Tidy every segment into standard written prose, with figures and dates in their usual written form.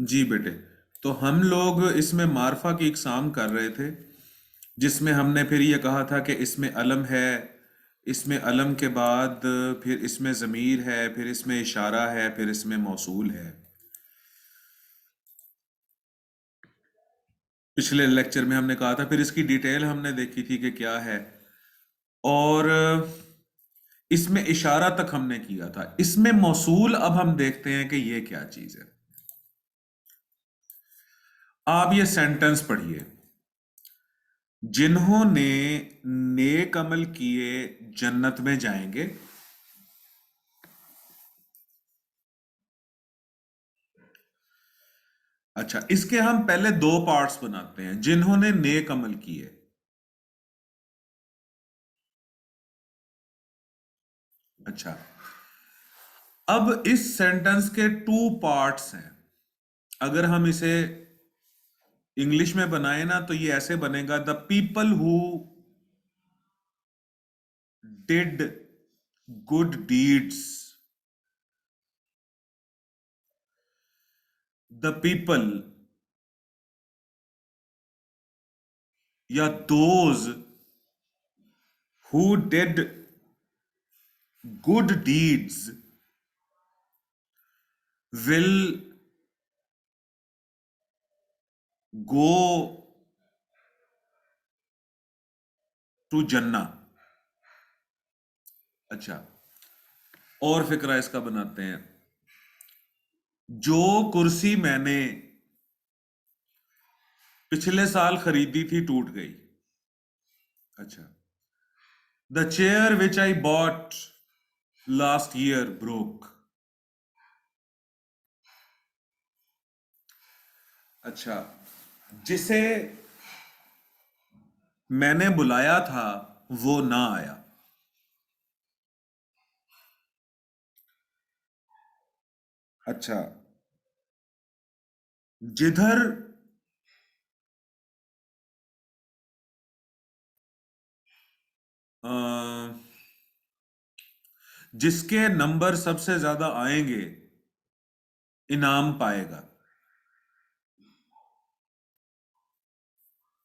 جی بیٹے، تو ہم لوگ اس میں معرفہ کی اقسام کر رہے تھے، جس میں ہم نے پھر یہ کہا تھا کہ اس میں علم ہے، اس میں علم کے بعد پھر اس میں ضمیر ہے، پھر اس میں اشارہ ہے، پھر اس میں موصول ہے۔ پچھلے لیکچر میں ہم نے کہا تھا، پھر اس کی ڈیٹیل ہم نے دیکھی تھی کہ کیا ہے، اور اس میں اشارہ تک ہم نے کیا تھا۔ اس میں موصول اب ہم دیکھتے ہیں کہ یہ کیا چیز ہے۔ آپ یہ سینٹنس پڑھیے، جنہوں نے نیک عمل کیے جنت میں جائیں گے۔ اچھا، اس کے ہم پہلے دو پارٹس بناتے ہیں، جنہوں نے نیک عمل کیے۔ اچھا، اب اس سینٹنس کے ٹو پارٹس ہیں۔ اگر ہم اسے انگلش میں بنائیں نا تو یہ ایسے بنے گا: the people who did good deeds, the people یا those who did good deeds will go to جنہ۔ اچھا، اور فقرہ اس کا بناتے ہیں، جو کرسی میں نے پچھلے سال خریدی تھی ٹوٹ گئی۔ اچھا، the chair which I bought last year broke. اچھا، جسے میں نے بلایا تھا وہ نہ آیا۔ اچھا، جدھر جس کے نمبر سب سے زیادہ آئیں گے انعام پائے گا۔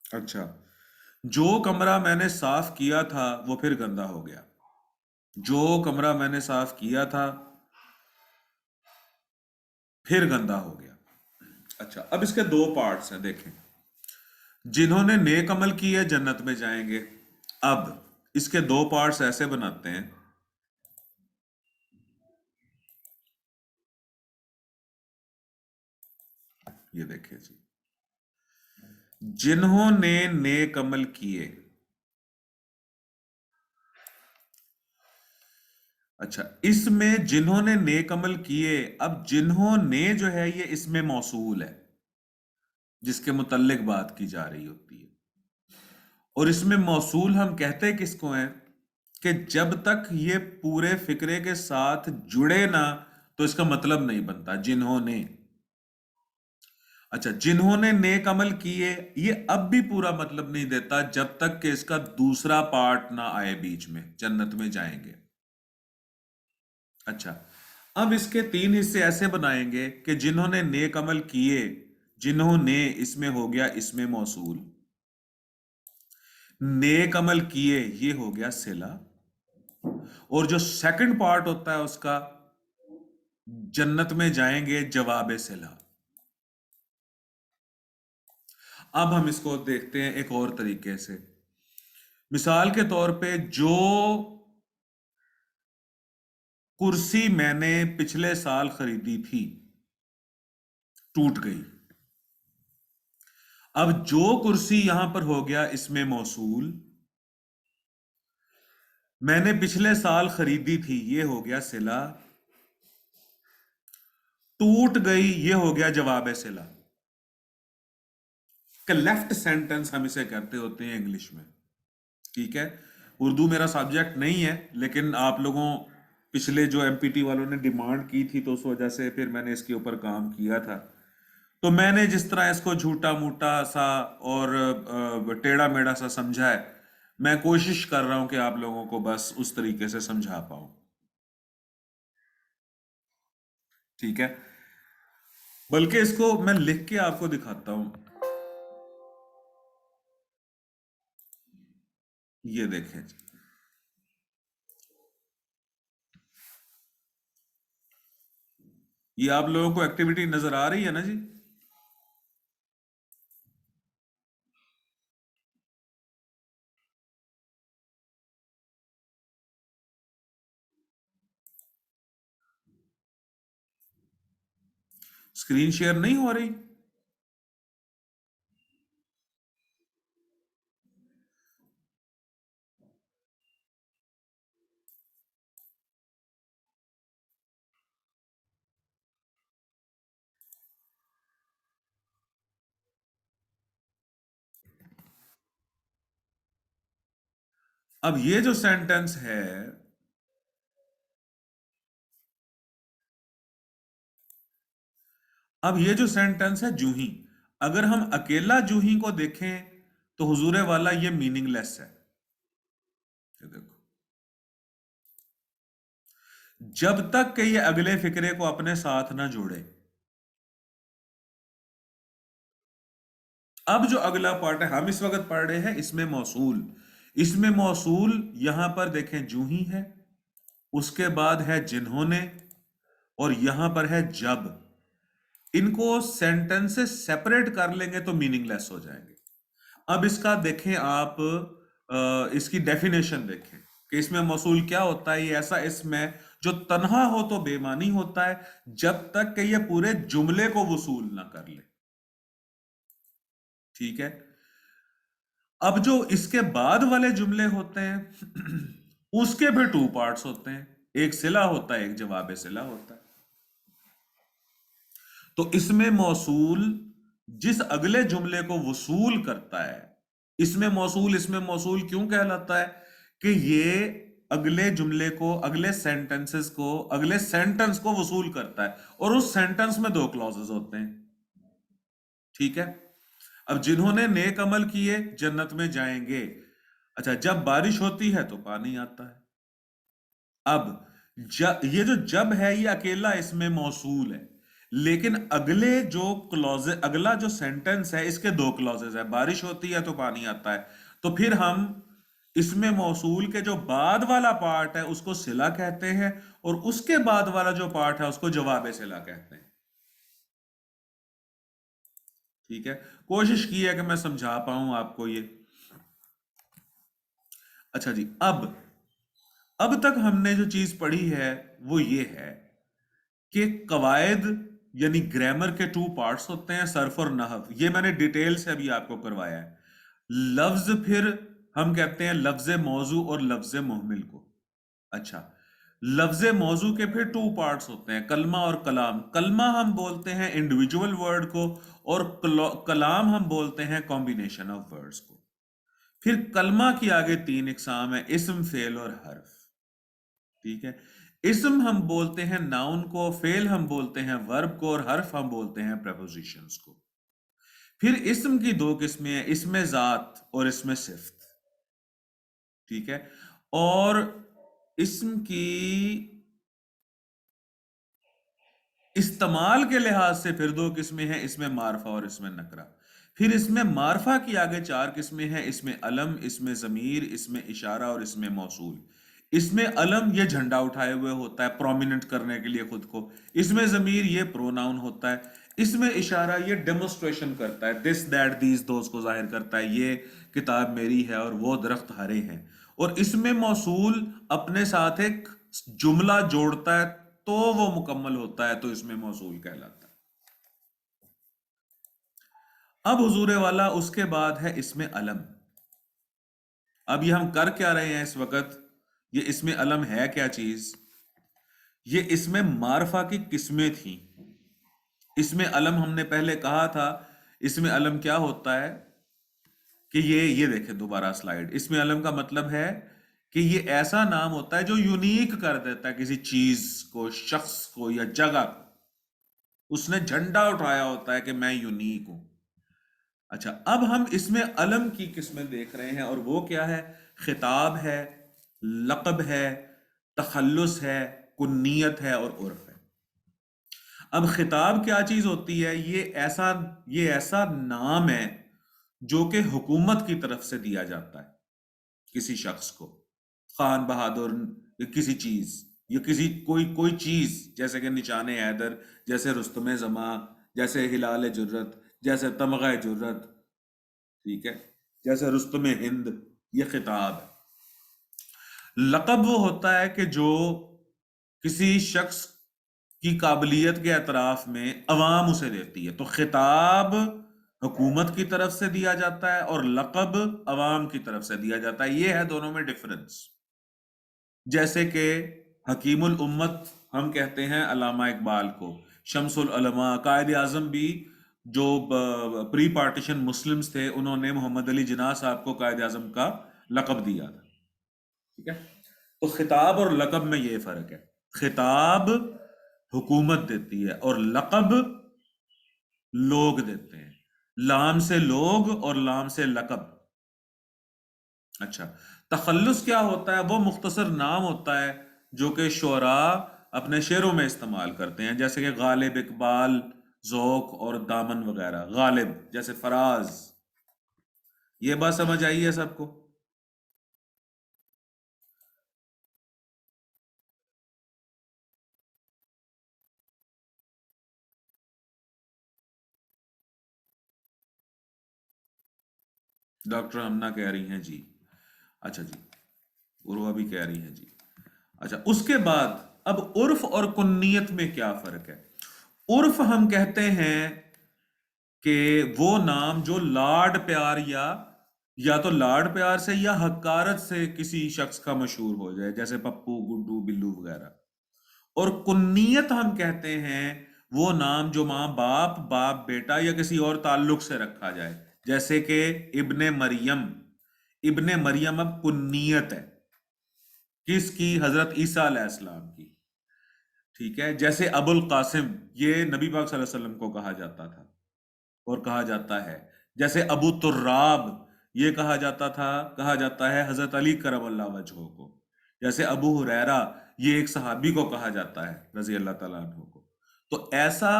اچھا، جو کمرہ میں نے صاف کیا تھا وہ پھر گندا ہو گیا۔ جو کمرہ میں نے صاف کیا تھا پھر گندا ہو گیا۔ اچھا، اب اس کے دو پارٹس ہیں، دیکھیں، جنہوں نے نیک عمل کیے جنت میں جائیں گے۔ اب اس کے دو پارٹس ایسے بناتے ہیں، یہ دیکھیں جی، جنہوں نے نیک عمل کیے۔ اچھا، اس میں جنہوں نے نیک عمل کیے، اب جنہوں نے جو ہے یہ اس میں موصول ہے جس کے متعلق بات کی جا رہی ہوتی ہے، اور اس میں موصول ہم کہتے کس کو ہیں کہ جب تک یہ پورے فقرے کے ساتھ جڑے نا تو اس کا مطلب نہیں بنتا۔ جنہوں نے، اچھا، جنہوں نے نیک عمل کیے، یہ اب بھی پورا مطلب نہیں دیتا جب تک کہ اس کا دوسرا پارٹ نہ آئے بیچ میں، جنت میں جائیں گے۔ اچھا، اب اس کے تین حصے ایسے بنائیں گے کہ جنہوں نے نیک عمل کیے، جنہوں نے اس میں ہو گیا اس میں موصول، نیک عمل کیے یہ ہو گیا صلہ، اور جو سیکنڈ پارٹ ہوتا ہے اس کا، جنت میں جائیں گے، جواب صلہ۔ اب ہم اس کو دیکھتے ہیں ایک اور طریقے سے۔ مثال کے طور پہ، جو کرسی میں نے پچھلے سال خریدی تھی ٹوٹ گئی۔ اب جو کرسی یہاں پر ہو گیا اس میں موصول، میں نے پچھلے سال خریدی تھی یہ ہو گیا صلہ، ٹوٹ گئی یہ ہو گیا جواب صلہ۔ کہ لیفٹ سینٹنس ہم اسے کہتے ہوتے ہیں انگلش میں، ٹھیک ہے؟ اردو میرا سبجیکٹ نہیں ہے، لیکن آپ لوگوں پچھلے جو ایم پی ٹی والوں نے ڈیمانڈ کی تھی تو اس وجہ سے پھر میں نے اس کے اوپر کام کیا تھا، تو میں نے جس طرح اس کو جھوٹا موٹا سا اور ٹیڑھا میڑھا سا سمجھا ہے، میں کوشش کر رہا ہوں کہ آپ لوگوں کو بس اس طریقے سے سمجھا پاؤں، ٹھیک ہے؟ بلکہ اس کو میں لکھ کے آپ کو دکھاتا ہوں. یہ دیکھیں جی. یہ آپ لوگوں کو ایکٹیویٹی نظر آ رہی ہے نا جی؟ اسکرین شیئر نہیں ہو رہی؟ اب یہ جو سینٹنس ہے، اب یہ جو سینٹنس ہے جوہی، اگر ہم اکیلا جوہی کو دیکھیں تو حضور والا یہ میننگ لیس ہے. یہ دیکھو، جب تک کہ یہ اگلے فکرے کو اپنے ساتھ نہ جوڑے. اب جو اگلا پارٹ ہے ہم اس وقت پڑھ رہے ہیں، اس میں موصول. اس میں موصول یہاں پر دیکھیں جوہی ہے، اس کے بعد ہے جنہوں نے، اور یہاں پر ہے جب. ان کو سینٹنس سے سیپریٹ کر لیں گے تو میننگ لیس ہو جائیں گے. اب اس کا دیکھیں آپ، اس کی ڈیفینیشن دیکھیں کہ اس میں موصول کیا ہوتا ہے. یہ ایسا اسم ہے جو تنہا ہو تو بے معنی ہوتا ہے جب تک کہ یہ پورے جملے کو وصول نہ کر لے. ٹھیک ہے. اب جو اس کے بعد والے جملے ہوتے ہیں اس کے بھی ٹو پارٹس ہوتے ہیں، ایک صلہ ہوتا ہے، ایک جواب صلہ ہوتا ہے. تو اس میں موصول جس اگلے جملے کو وصول کرتا ہے، اس میں موصول کیوں کہلاتا ہے کہ یہ اگلے جملے کو، اگلے سینٹنسز کو، اگلے سینٹنس کو وصول کرتا ہے. اور اس سینٹنس میں دو کلوزز ہوتے ہیں. ٹھیک ہے. اب جنہوں نے نیک عمل کیے جنت میں جائیں گے. اچھا، جب بارش ہوتی ہے تو پانی آتا ہے. اب یہ جو جب ہے یہ اکیلا اس میں موصول ہے، لیکن اگلے جو کلوز، اگلا جو سینٹنس ہے اس کے دو کلوزز ہے، بارش ہوتی ہے تو پانی آتا ہے. تو پھر ہم اس میں موصول کے جو بعد والا پارٹ ہے اس کو صلہ کہتے ہیں، اور اس کے بعد والا جو پارٹ ہے اس کو جواب صلہ کہتے ہیں. ٹھیک ہے. کوشش کی ہے کہ میں سمجھا پاؤں آپ کو یہ. اچھا جی. اب تک ہم نے جو چیز پڑھی ہے وہ یہ ہے کہ قواعد یعنی گرامر کے ٹو پارٹس ہوتے ہیں، صرف اور نحو. یہ میں نے ڈیٹیل سے ابھی آپ کو کروایا ہے. لفظ پھر ہم کہتے ہیں لفظ موضوع اور لفظ محمل کو. اچھا، لفظ موضوع کے پھر ٹو پارٹس ہوتے ہیں، کلمہ اور کلام. کلمہ ہم بولتے ہیں انڈیویجول ورڈ کو، اور کلام ہم بولتے ہیں کمبینیشن آف ورڈز کو. پھر کلمہ کی آگے تین اقسام ہیں، اسم، فعل اور حرف. ٹھیک ہے. اسم ہم بولتے ہیں ناؤن کو، فعل ہم بولتے ہیں ورب کو، اور حرف ہم بولتے ہیں پریپوزیشنز کو. پھر اسم کی دو قسمیں ہیں، اسم ذات اور اسم صفت. ٹھیک ہے. اور اسم کی استعمال کے لحاظ سے پھر دو قسمیں ہیں، اسم معرفہ اور اسم نکرہ. پھر اسم معرفہ کی آگے چار قسمیں ہیں، اسم علم، اسم ضمیر، اسم اشارہ اور اسم موصول. اسم علم یہ جھنڈا اٹھائے ہوئے ہوتا ہے پرومیننٹ کرنے کے لیے خود کو. اسم ضمیر یہ پروناؤن ہوتا ہے. اسم اشارہ یہ ڈیمونسٹریشن کرتا ہے، دس دیٹ دیز دوز کو ظاہر کرتا ہے، یہ کتاب میری ہے اور وہ درخت ہرے ہیں. اور اسم موصول اپنے ساتھ ایک جملہ جوڑتا ہے تو وہ مکمل ہوتا ہے، تو اس میں موصول کہلاتا ہے. اب حضور والا اس کے بعد ہے اسم علم. اب یہ ہم کر کیا رہے ہیں اس وقت؟ یہ اسم علم ہے کیا چیز؟ یہ اسم معرفہ کی قسمیں تھیں. اسم علم ہم نے پہلے کہا تھا، اسم علم کیا ہوتا ہے کہ یہ دیکھیں دوبارہ سلائیڈ. اسم علم کا مطلب ہے کہ یہ ایسا نام ہوتا ہے جو یونیک کر دیتا ہے کسی چیز کو، شخص کو یا جگہ کو. اس نے جھنڈا اٹھایا ہوتا ہے کہ میں یونیک ہوں. اچھا، اب ہم اس میں علم کی قسمیں دیکھ رہے ہیں، اور وہ کیا ہے؟ خطاب ہے، لقب ہے، تخلص ہے، کنیت ہے اور عرف ہے. اب خطاب کیا چیز ہوتی ہے؟ یہ ایسا نام ہے جو کہ حکومت کی طرف سے دیا جاتا ہے کسی شخص کو، خان بہادر، یا کسی چیز، یا کسی کوئی چیز، جیسے کہ نشان حیدر، جیسے رستم زماں، جیسے ہلال جرت، جیسے تمغہ جرت، ٹھیک ہے، جیسے رستم ہند، یہ خطاب ہے۔ لقب وہ ہوتا ہے کہ جو کسی شخص کی قابلیت کے اطراف میں عوام اسے دیتی ہے، تو خطاب حکومت کی طرف سے دیا جاتا ہے اور لقب عوام کی طرف سے دیا جاتا ہے، یہ ہے دونوں میں ڈفرنس۔ جیسے کہ حکیم الامت ہم کہتے ہیں علامہ اقبال کو، شمس العلماء، قائد اعظم بھی جو پری پارٹیشن مسلمز تھے، انہوں نے محمد علی جناح صاحب کو قائد اعظم کا لقب دیا تھا، ٹھیک ہے۔ تو خطاب اور لقب میں یہ فرق ہے، خطاب حکومت دیتی ہے اور لقب لوگ دیتے ہیں، لام سے لوگ اور لام سے لقب۔ اچھا، تخلص کیا ہوتا ہے؟ وہ مختصر نام ہوتا ہے جو کہ شعراء اپنے شعروں میں استعمال کرتے ہیں، جیسے کہ غالب، اقبال، ذوق اور دامن وغیرہ۔ غالب جیسے فراز، یہ بات سمجھ آئی ہے سب کو؟ ڈاکٹر امنا کہہ رہی ہیں جی، اچھا جی، عروہ بھی کہہ رہی ہیں جی۔ اچھا، اس کے بعد اب عرف اور کنیت میں کیا فرق ہے؟ عرف ہم کہتے ہیں کہ وہ نام جو لاڈ پیار یا تو لاڈ پیار سے یا حقارت سے کسی شخص کا مشہور ہو جائے، جیسے پپو، گڈو، بلو وغیرہ۔ اور کنیت ہم کہتے ہیں وہ نام جو ماں باپ، باپ بیٹا یا کسی اور تعلق سے رکھا جائے، جیسے کہ ابن مریم۔ ابن مریم اب کنیت ہے، کس کی؟ حضرت عیسیٰ علیہ السلام کی، ٹھیک ہے۔ جیسے ابو القاسم، یہ نبی پاک صلی اللہ علیہ وسلم کو کہا جاتا تھا اور کہا جاتا ہے۔ جیسے ابو تراب، یہ کہا جاتا ہے حضرت علی کرم اللہ وجہہ کو۔ جیسے ابو ہریرہ، یہ ایک صحابی کو کہا جاتا ہے رضی اللہ تعالیٰ عنہ کو۔ تو ایسا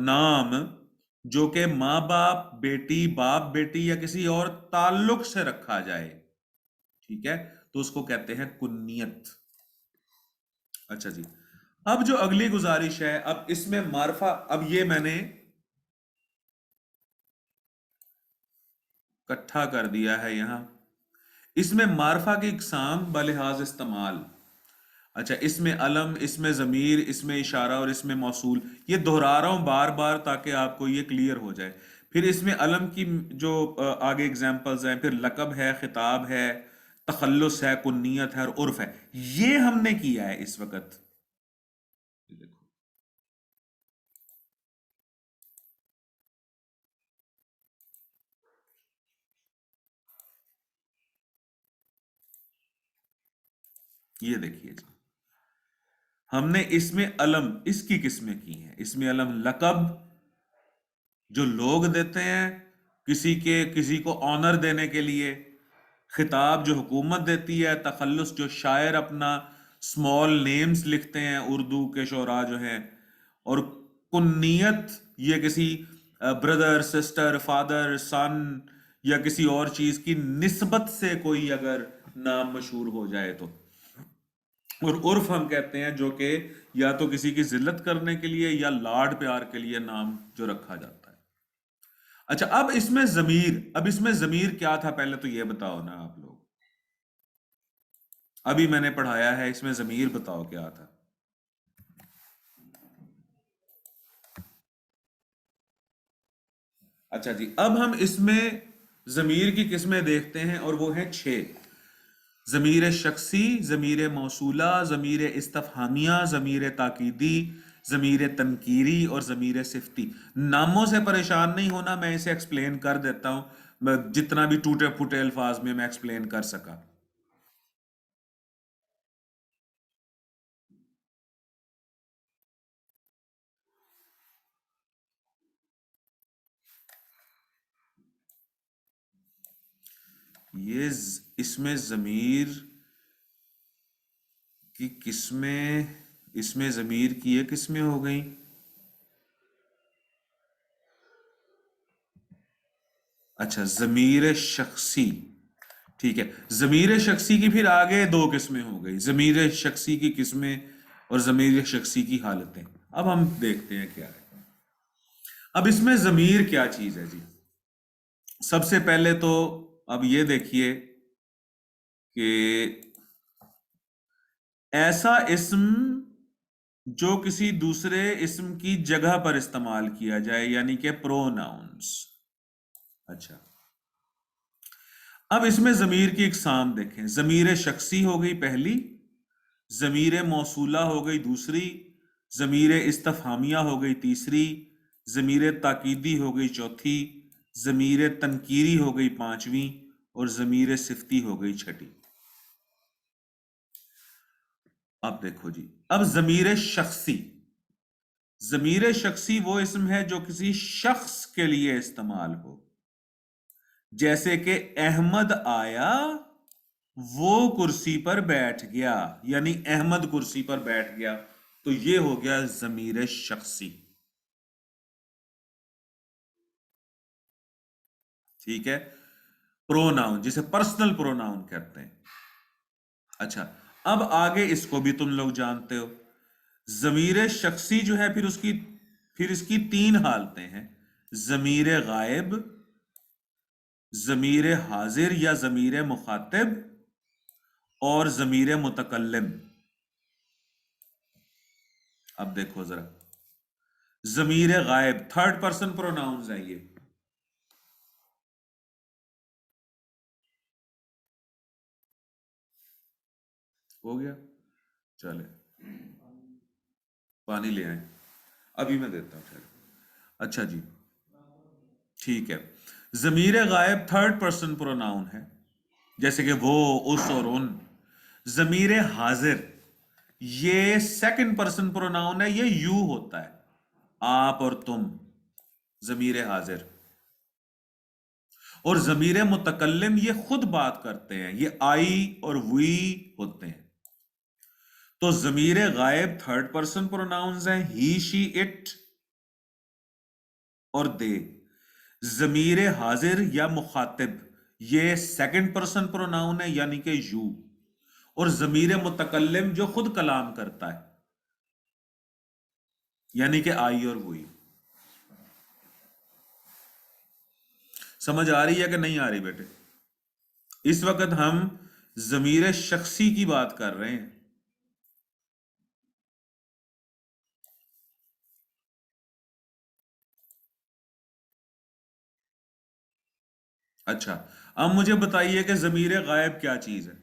نام جو کہ ماں باپ، بیٹی، باپ بیٹی یا کسی اور تعلق سے رکھا جائے، ٹھیک ہے، تو اس کو کہتے ہیں کنیت۔ اچھا جی، اب جو اگلی گزارش ہے، اب اس میں معرفہ، اب یہ میں نے کٹھا کر دیا ہے یہاں، اس میں معرفہ کی اقسام بلحاظ استعمال۔ اچھا، اس میں علم، اس میں ضمیر، اس میں اشارہ اور اس میں موصول، یہ دہرا رہا ہوں بار بار تاکہ آپ کو یہ کلیئر ہو جائے۔ پھر اس میں علم کی جو آگے اگزامپلز ہیں، پھر لقب ہے، خطاب ہے، تخلص ہے، کنیت ہے اور عرف ہے، یہ ہم نے کیا ہے اس وقت۔ یہ دیکھو، یہ دیکھیے جی، ہم نے اس میں علم، اس کی قسمیں کی ہیں۔ اس میں علم لقب جو لوگ دیتے ہیں کسی کو آنر دینے کے لیے، خطاب جو حکومت دیتی ہے، تخلص جو شاعر اپنا اسمال نیمز لکھتے ہیں، اردو کے شعراء جو ہیں، اور کنیت یہ کسی بردر، سسٹر، فادر، سن یا کسی اور چیز کی نسبت سے کوئی اگر نام مشہور ہو جائے تو۔ اور عرف ہم کہتے ہیں جو کہ یا تو کسی کی ذلت کرنے کے لیے یا لاڈ پیار کے لیے نام جو رکھا جاتا ہے۔ اچھا، اب اس میں ضمیر کیا تھا پہلے تو یہ بتاؤ نا آپ لوگ، ابھی میں نے پڑھایا ہے، اس میں ضمیر بتاؤ کیا تھا؟ اچھا جی، اب ہم اس میں ضمیر کی قسمیں دیکھتے ہیں اور وہ ہیں 6: ضمیر شخصی، ضمیر موصولہ، ضمیر استفہامیہ، ضمیر تاکیدی، ضمیر تنکیری اور ضمیر صفتی۔ ناموں سے پریشان نہیں ہونا، میں اسے ایکسپلین کر دیتا ہوں، جتنا بھی ٹوٹے پھوٹے الفاظ میں ایکسپلین کر سکا۔ اس میں ضمیر کی قسمیں اس میں ضمیر کی ایک قسمیں ہو گئیں. اچھا ضمیر شخصی، ٹھیک ہے. ضمیر شخصی کی پھر آگے دو قسمیں ہو گئی، ضمیر شخصی کی قسمیں اور ضمیر شخصی کی حالتیں. اب ہم دیکھتے ہیں کیا ہے. اب اس میں ضمیر کیا چیز ہے جی؟ سب سے پہلے تو اب یہ دیکھیے کہ ایسا اسم جو کسی دوسرے اسم کی جگہ پر استعمال کیا جائے، یعنی کہ پروناؤنس. اچھا اب اس میں ضمیر کی اقسام دیکھیں. ضمیر شخصی ہو گئی پہلی، ضمیر موصولہ ہو گئی دوسری، ضمیر استفہامیہ ہو گئی تیسری، ضمیر تاکیدی ہو گئی چوتھی، ضمیر تنکیری ہو گئی پانچویں، اور ضمیر صفتی ہو گئی چھٹی. اب دیکھو جی، اب ضمیر شخصی. ضمیر شخصی وہ اسم ہے جو کسی شخص کے لیے استعمال ہو، جیسے کہ احمد آیا وہ کرسی پر بیٹھ گیا، یعنی احمد کرسی پر بیٹھ گیا، تو یہ ہو گیا ضمیر شخصی. ٹھیک ہے. پروناؤن جسے پرسنل پروناؤن کہتے ہیں. اچھا اب آگے اس کو بھی تم لوگ جانتے ہو. ضمیر شخصی جو ہے پھر اس کی تین حالتیں ہیں: ضمیر غائب، ضمیر حاضر یا ضمیر مخاطب، اور ضمیر متکلم. اب دیکھو ذرا، ضمیر غائب تھرڈ پرسن پروناؤنز ہے یہ. ہو گیا، چلے پانی لے آئیں، ابھی میں دیتا ہوں. اچھا جی ٹھیک ہے. ضمیر غائب تھرڈ پرسن پروناؤن ہے، جیسے کہ وہ، اس اور ان. ضمیر حاضر یہ سیکنڈ پرسن پروناؤن ہے، یہ یو ہوتا ہے، آپ اور تم، ضمیر حاضر. اور ضمیر متکلم یہ خود بات کرتے ہیں، یہ آئی اور وی ہوتے ہیں. تو ضمیر غائب تھرڈ پرسن پروناؤنز ہیں، ہی، شی، اٹ اور دے. ضمیر حاضر یا مخاطب یہ سیکنڈ پرسن پروناؤن ہے، یعنی کہ یو. اور ضمیر متکلم جو خود کلام کرتا ہے، یعنی کہ آئی اور وہی. سمجھ آ رہی ہے کہ نہیں آ رہی بیٹے؟ اس وقت ہم ضمیر شخصی کی بات کر رہے ہیں. اچھا اب مجھے بتائیے کہ ضمیر غائب کیا چیز ہے؟